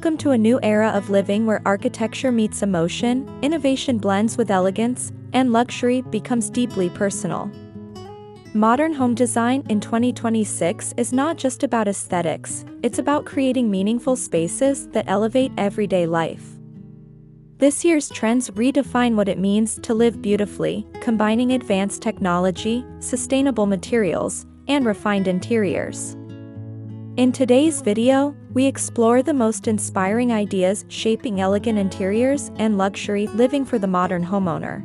Welcome to a new era of living where architecture meets emotion, innovation blends with elegance, and luxury becomes deeply personal. Modern home design in 2026 is not just about aesthetics, it's about creating meaningful spaces that elevate everyday life. This year's trends redefine what it means to live beautifully, combining advanced technology, sustainable materials, and refined interiors. In today's video, we explore the most inspiring ideas shaping elegant interiors and luxury living for the modern homeowner.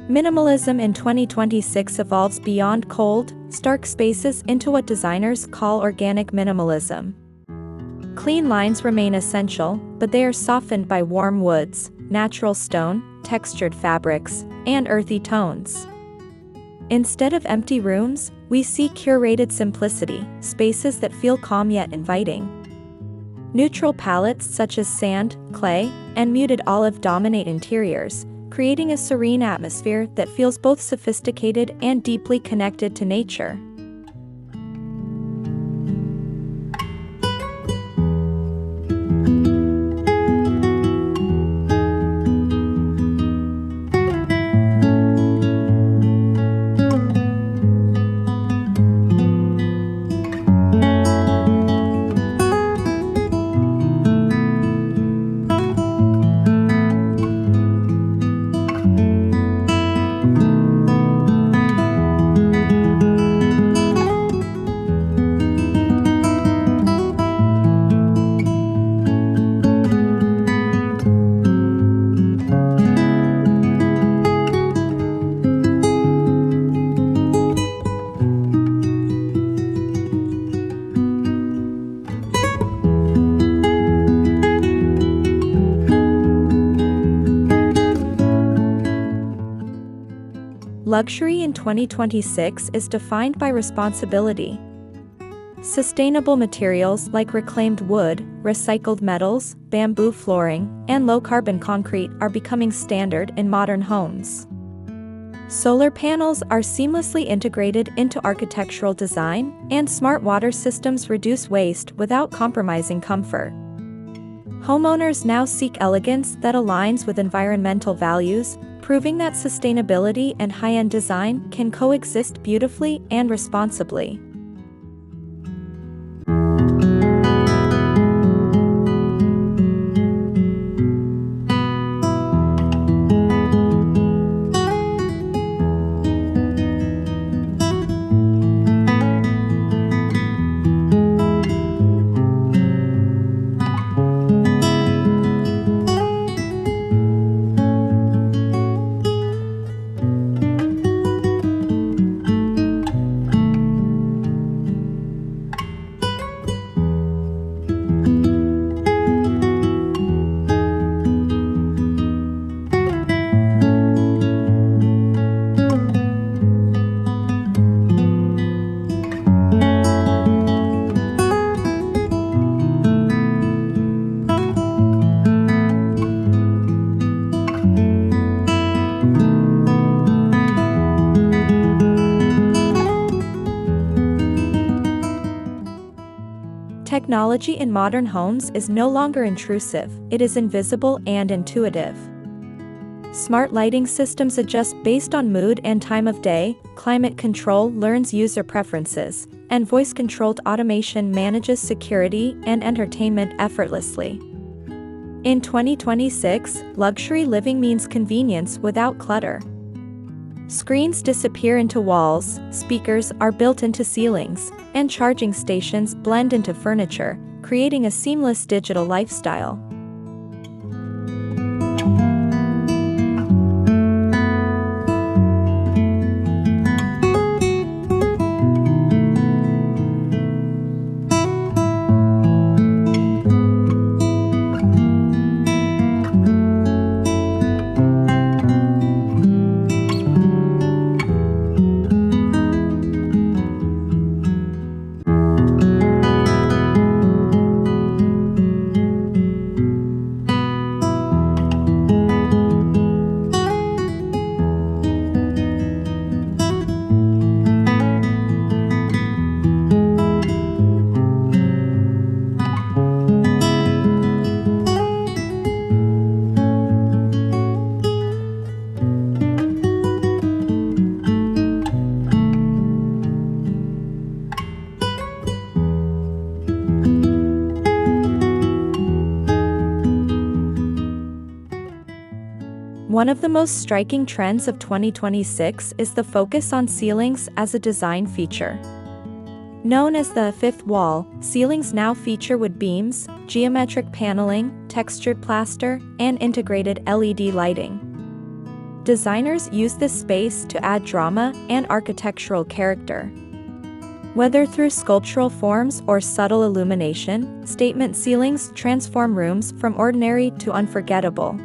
Minimalism in 2026 evolves beyond cold, stark spaces into what designers call organic minimalism. Clean lines remain essential, but they are softened by warm woods, natural stone, textured fabrics, and earthy tones. Instead of empty rooms, we see curated simplicity, spaces that feel calm yet inviting. Neutral palettes such as sand, clay, and muted olive dominate interiors, creating a serene atmosphere that feels both sophisticated and deeply connected to nature. Luxury in 2026 is defined by responsibility. Sustainable materials like reclaimed wood, recycled metals, bamboo flooring, and low-carbon concrete are becoming standard in modern homes. Solar panels are seamlessly integrated into architectural design, and smart water systems reduce waste without compromising comfort. Homeowners now seek elegance that aligns with environmental values, proving that sustainability and high-end design can coexist beautifully and responsibly. Technology in modern homes is no longer intrusive, it is invisible and intuitive. Smart lighting systems adjust based on mood and time of day, climate control learns user preferences, and voice-controlled automation manages security and entertainment effortlessly. In 2026, luxury living means convenience without clutter. Screens disappear into walls, speakers are built into ceilings, and charging stations blend into furniture, creating a seamless digital lifestyle. One of the most striking trends of 2026 is the focus on ceilings as a design feature. Known as the fifth wall, ceilings now feature wood beams, geometric paneling, textured plaster, and integrated LED lighting. Designers use this space to add drama and architectural character. Whether through sculptural forms or subtle illumination, statement ceilings transform rooms from ordinary to unforgettable.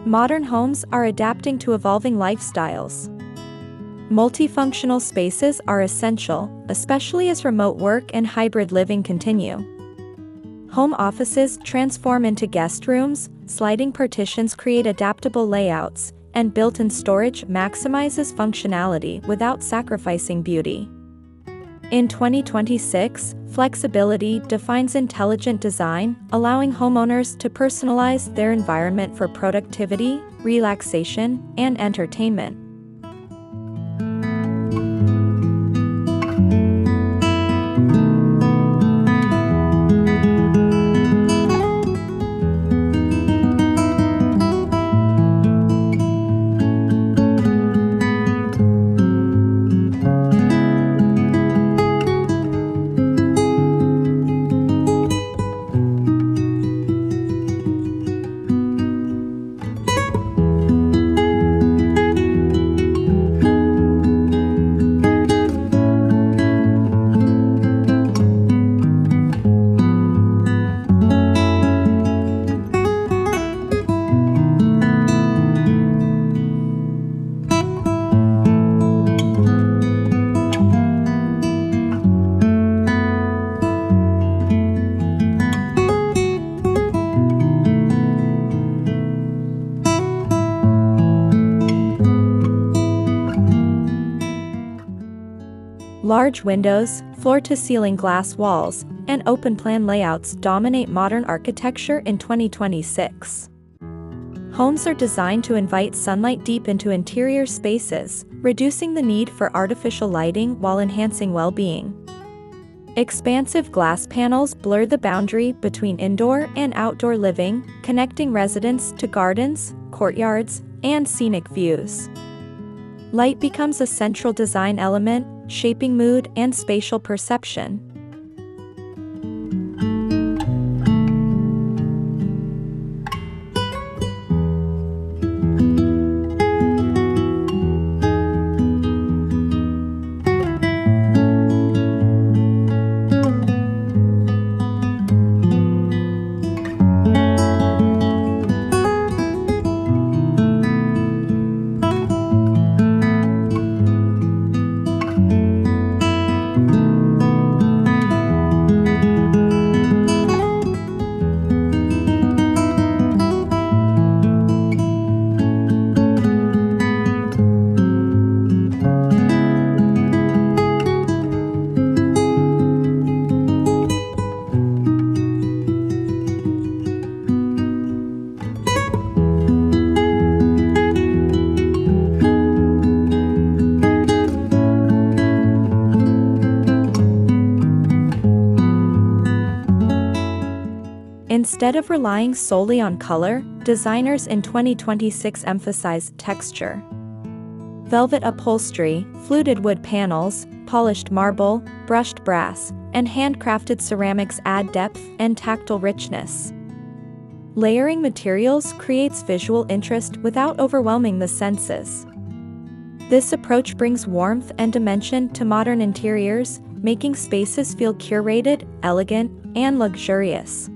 Modern homes are adapting to evolving lifestyles. Multifunctional spaces are essential, especially as remote work and hybrid living continue. Home offices transform into guest rooms, sliding partitions create adaptable layouts, and built-in storage maximizes functionality without sacrificing beauty. In 2026, flexibility defines intelligent design, allowing homeowners to personalize their environment for productivity, relaxation, and entertainment. Large windows, floor-to-ceiling glass walls, and open-plan layouts dominate modern architecture in 2026. Homes are designed to invite sunlight deep into interior spaces, reducing the need for artificial lighting while enhancing well-being. Expansive glass panels blur the boundary between indoor and outdoor living, connecting residents to gardens, courtyards, and scenic views. Light becomes a central design element, shaping mood and spatial perception. Instead of relying solely on color, designers in 2026 emphasize texture. Velvet upholstery, fluted wood panels, polished marble, brushed brass, and handcrafted ceramics add depth and tactile richness. Layering materials creates visual interest without overwhelming the senses. This approach brings warmth and dimension to modern interiors, making spaces feel curated, elegant, and luxurious.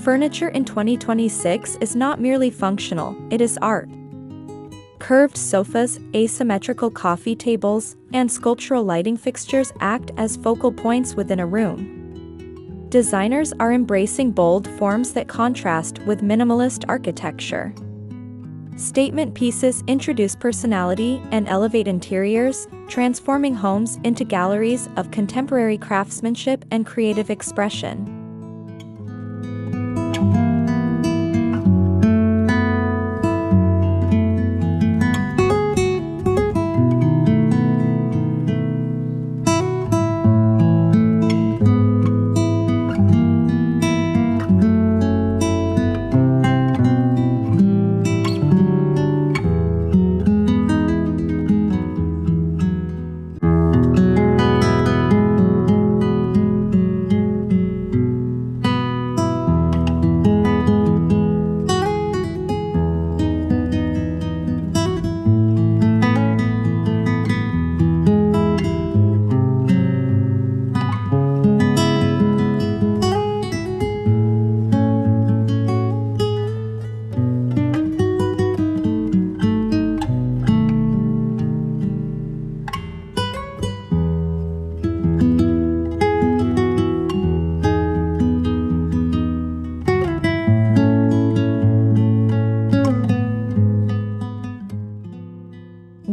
Furniture in 2026 is not merely functional, it is art. Curved sofas, asymmetrical coffee tables, and sculptural lighting fixtures act as focal points within a room. Designers are embracing bold forms that contrast with minimalist architecture. Statement pieces introduce personality and elevate interiors, transforming homes into galleries of contemporary craftsmanship and creative expression.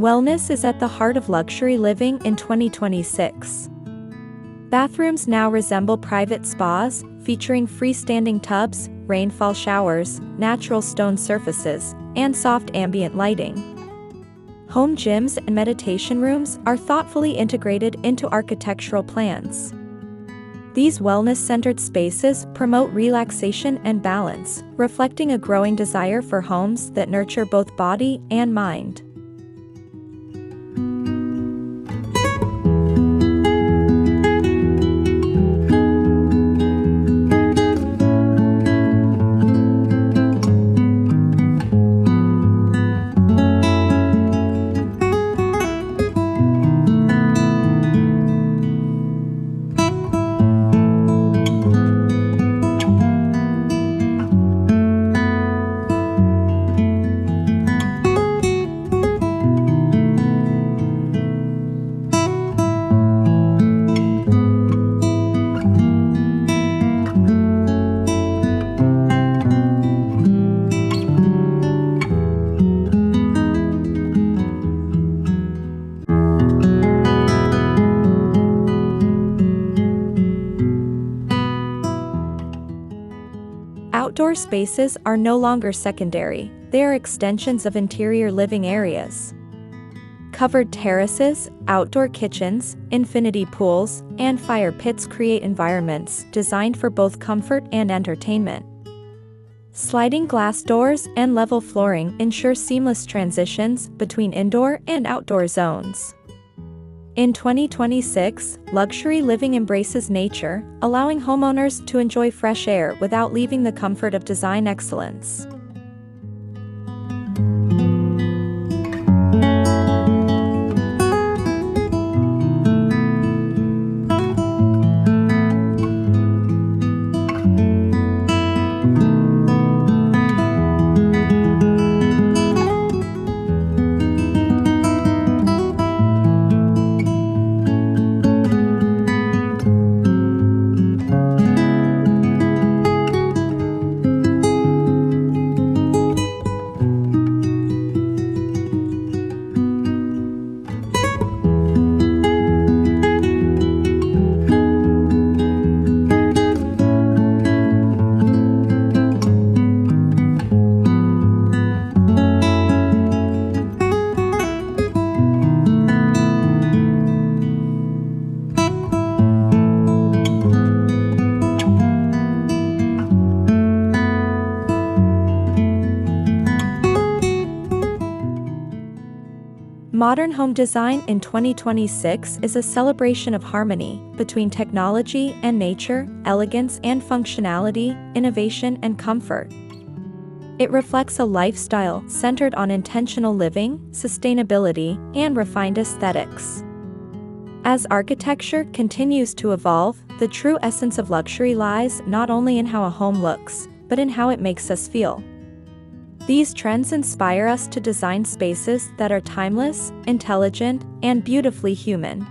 Wellness is at the heart of luxury living in 2026. Bathrooms now resemble private spas, featuring freestanding tubs, rainfall showers, natural stone surfaces, and soft ambient lighting. Home gyms and meditation rooms are thoughtfully integrated into architectural plans. These wellness-centered spaces promote relaxation and balance, reflecting a growing desire for homes that nurture both body and mind. Outdoor spaces are no longer secondary, they are extensions of interior living areas. Covered terraces, outdoor kitchens, infinity pools, and fire pits create environments designed for both comfort and entertainment. Sliding glass doors and level flooring ensure seamless transitions between indoor and outdoor zones. In 2026, luxury living embraces nature, allowing homeowners to enjoy fresh air without leaving the comfort of design excellence. Modern home design in 2026 is a celebration of harmony between technology and nature, elegance and functionality, innovation and comfort. It reflects a lifestyle centered on intentional living, sustainability, and refined aesthetics. As architecture continues to evolve, the true essence of luxury lies not only in how a home looks, but in how it makes us feel. These trends inspire us to design spaces that are timeless, intelligent, and beautifully human.